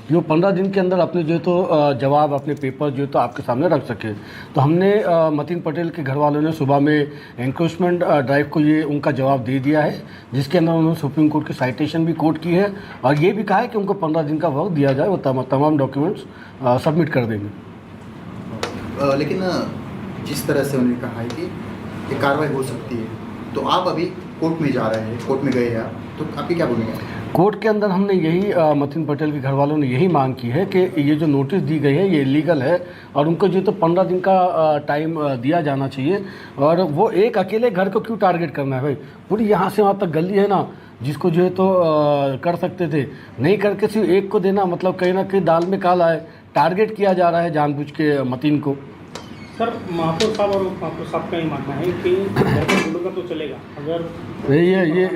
कि वो 15 दिन के अंदर अपने जो है तो जवाब, अपने पेपर जो है तो आपके सामने रख सके। तो हमने मतीन पटेल के घर वालों ने सुबह में एनक्रोचमेंट ड्राइव को ये उनका जवाब दे दिया है, जिसके अंदर उन्होंने सुप्रीम कोर्ट की साइटेशन भी कोर्ट की है और ये भी कहा है कि उनको 15 दिन का वक्त दिया जाए, वो तमाम डॉक्यूमेंट्स सबमिट कर देंगे। लेकिन जिस तरह से उन्होंने कहा है कि ये कार्रवाई हो सकती है, तो आप अभी कोर्ट में जा रहे हैं, कोर्ट में गए हैं आप, तो आपकी क्या भूमिका है? कोर्ट के अंदर हमने यही मतीन पटेल के घर वालों ने यही मांग की है कि ये जो नोटिस दी गई है ये इलीगल है और उनको जो तो 15 दिन का टाइम दिया जाना चाहिए। और वो एक अकेले घर को क्यों टारगेट करना है भाई, पूरी यहाँ से वहाँ तक गली है ना जिसको जो है तो कर सकते थे, नहीं करके सिर्फ एक को देना, मतलब कहीं ना कहीं दाल में काला है, टारगेट किया जा रहा है जानबूझ के मतीन को। सर महापौर साहब और महापौर साहब का ये मानना है कि बोलूँगा तो चलेगा, अगर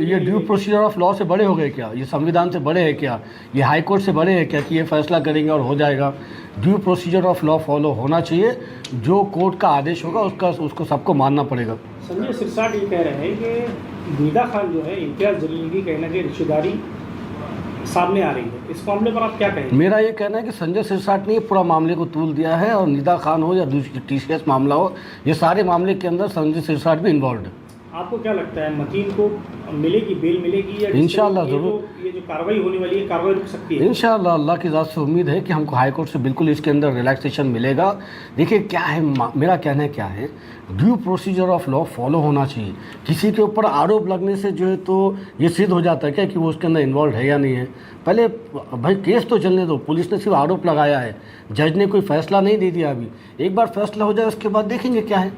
ये ड्यू प्रोसीजर ऑफ लॉ से बड़े हो गए क्या, ये संविधान से बड़े हैं क्या, ये हाई कोर्ट से बड़े हैं क्या कि ये फैसला करेंगे और हो जाएगा। Due procedure of law follow होना चाहिए, जो कोर्ट का आदेश होगा उसको सबको मानना पड़ेगा। संजय सिरसाट ये कह रहे हैं कि निदा खान जो है इम्तियाज़ जलील की कहीं ना कहीं रिश्तेदारी सामने आ रही है, इस मामले पर आप क्या कहेंगे? मेरा ये कहना है कि संजय सिरसाट ने ये पूरा मामले को तूल दिया है और निदा खान हो या दूसरी TCS मामला हो, ये सारे मामले के अंदर संजय सिरसाट भी इन्वॉल्व है। आपको क्या लगता है मतीन को मिलेगी, बेल मिलेगी या इंशाल्लाह ज़रूर ये जो कार्रवाई होने वाली है कार्रवाई रुक सकती है? इंशाल्लाह अल्लाह की ज़ात से उम्मीद है कि हमको हाई कोर्ट से बिल्कुल इसके अंदर रिलैक्सेशन मिलेगा। देखिए क्या है, मेरा कहना है क्या है, due procedure of law follow होना चाहिए। किसी के ऊपर आरोप लगने से जो है तो ये सिद्ध हो जाता है क्या कि वो उसके अंदर इन्वॉल्व है या नहीं है। पहले भाई केस तो चलने दो, पुलिस ने सिर्फ आरोप लगाया है, जज ने कोई फैसला नहीं दे दिया अभी, एक बार फैसला हो जाए उसके बाद देखेंगे क्या है।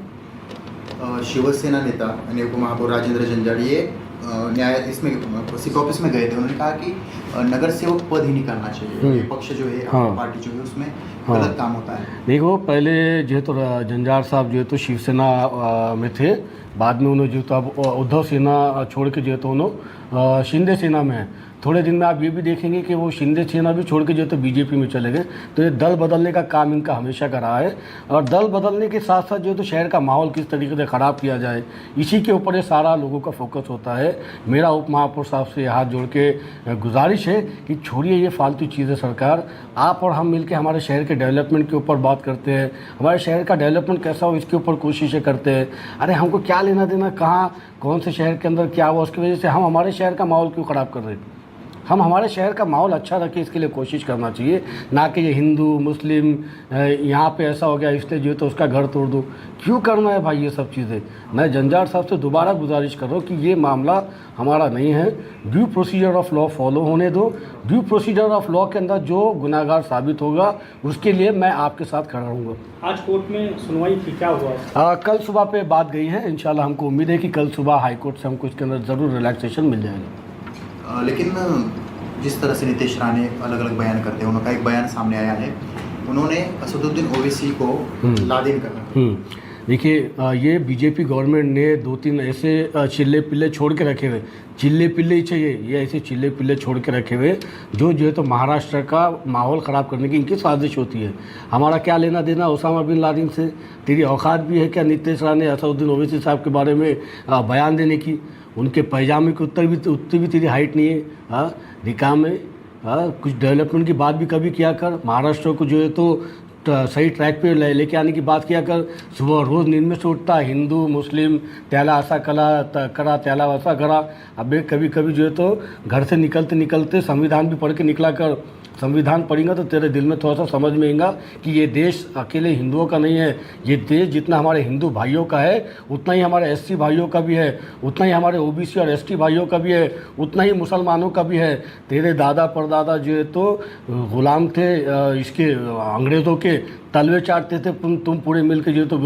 शिवसेना नेता आणि उपमहापौर राजेंद्र जंजाळ ये न्यायाधीश में सिप ऑफिस में गए थे, उन्होंने कहा कि नगर सेवक पद ही निकालना चाहिए, ये पक्ष जो है पार्टी जो है उसमें गलत काम होता है। देखो पहले जो है तो जंजाळ साहब जो है तो शिवसेना में थे, बाद में उन्होंने जो तो अब उद्धव सेना छोड़ के जो है तो उन्होंने शिंदे सेना में है। थोड़े दिन में आप ये भी देखेंगे कि वो शिंदे सेना भी छोड़ के जो है तो BJP में चले गए। तो ये दल बदलने का काम इनका हमेशा का रहा है और दल बदलने के साथ साथ जो है तो शहर का माहौल किस तरीके से ख़राब किया जाए, इसी के ऊपर ये सारा लोगों का फोकस होता है। मेरा उप महापौर साहब से हाथ जोड़ के गुजारिश है कि छोड़िए ये फालतू चीज़ें सरकार, आप और हम मिलकर हमारे शहर के डेवलपमेंट के ऊपर बात करते हैं, हमारे शहर का डेवलपमेंट कैसा हो इसके ऊपर कोशिशें करते हैं। अरे हमको क्या लेना देना कहाँ कौन से शहर के अंदर क्या हुआ, उसकी वजह से हम हमारे शहर का माहौल क्यों ख़राब कर रहे हैं। हम हमारे शहर का माहौल अच्छा रखें इसके लिए कोशिश करना चाहिए, ना कि ये हिंदू मुस्लिम यहाँ पे ऐसा हो गया इसलिए जो है तो उसका घर तोड़ दो, क्यों करना है भाई ये सब चीज़ें। मैं जंजाळ साहब से दोबारा गुजारिश कर रहा हूँ कि ये मामला हमारा नहीं है, due procedure of law follow होने दो। ड्यू प्रोसीजर ऑफ लॉ के अंदर जो गुनाहगार साबित होगा उसके लिए मैं आपके साथ खड़ा रहूँगा। आज कोर्ट में सुनवाई थी, क्या हुआ? कल सुबह पे बात गई है, इंशाल्लाह हमको उम्मीद है कि कल सुबह हाई कोर्ट से हमको इसके अंदर ज़रूर रिलैक्सेशन मिल जाएगी। लेकिन जिस तरह से नीतीश राणे अलग अलग बयान करते हैं, उनका एक बयान सामने आया है, उन्होंने असदुद्दीन ओवैसी को लादेन कहा। देखिए ये BJP गवर्नमेंट ने 2-3 ऐसे चिल्ले पिल्ले छोड़ के रखे हुए, चिल्ले पिल्ले ही चाहिए, ये ऐसे चिल्ले पिल्ले छोड़ के रखे हुए जो है तो महाराष्ट्र का माहौल ख़राब करने की इनकी साजिश होती है। हमारा क्या लेना देना उसामा बिन लादेन से, तेरी औकात भी है क्या नीतीश राणे असदुद्दीन ओवैसी साहब के बारे में बयान देने की, उनके पैजामे के उतनी भी तेरी हाइट नहीं है। हाँ निकाम में कुछ डेवलपमेंट की बात भी कभी किया कर, महाराष्ट्र को जो है तो सही ट्रैक पे लेके आने की बात किया कर। सुबह रोज़ नींद में से उठता हिंदू मुस्लिम त्याला ऐसा करा त्याला वैसा करा, अबे कभी कभी जो है तो घर से निकलते निकलते संविधान भी पढ़ के निकला कर। संविधान पढ़ेंगे तो तेरे दिल में थोड़ा सा समझ में आएगा कि ये देश अकेले हिंदुओं का नहीं है, ये देश जितना हमारे हिंदू भाइयों का है उतना ही हमारे SC भाइयों का भी है, उतना ही हमारे OBC और ST भाइयों का भी है, उतना ही मुसलमानों का भी है। तेरे दादा परदादा जो है तो ग़ुलाम थे इसके अंग्रेज़ों के, तलवे चाटते थे तुम पूरे मिल के जो तो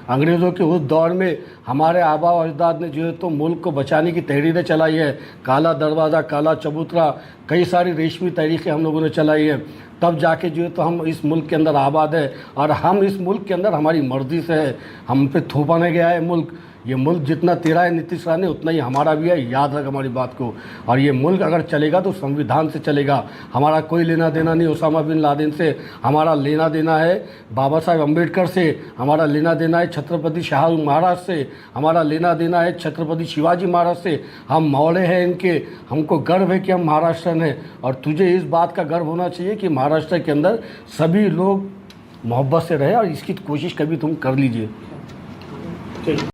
अंग्रेज़ों के उस दौर में हमारे आबा और अजदाद ने जो है तो मुल्क को बचाने की तहरीरें चलाई है। काला दरवाज़ा, काला चबूतरा, कई सारी रेशमी तहरीकें हम लोगों ने चलाई है, तब जाके जो है तो हम इस मुल्क के अंदर आबाद है। और हम इस मुल्क के अंदर हमारी मर्ज़ी से है, हम पे थोपा नहीं गया है मुल्क ये मुल्क जितना तेरा है नीतीश राणे उतना ही हमारा भी है, याद रख हमारी बात को। और ये मुल्क अगर चलेगा तो संविधान से चलेगा। हमारा कोई लेना देना नहीं ओसामा बिन लादेन से, हमारा लेना देना है बाबा साहेब अम्बेडकर से, हमारा लेना देना है छत्रपति शाहू महाराज से, हमारा लेना देना है छत्रपति शिवाजी महाराज से। हम मौले हैं इनके, हमको गर्व है कि हम महाराष्ट्रन हैं। और तुझे इस बात का गर्व होना चाहिए कि महाराष्ट्र के अंदर सभी लोग मोहब्बत से रहे, और इसकी कोशिश कभी तुम कर लीजिए। ठीक।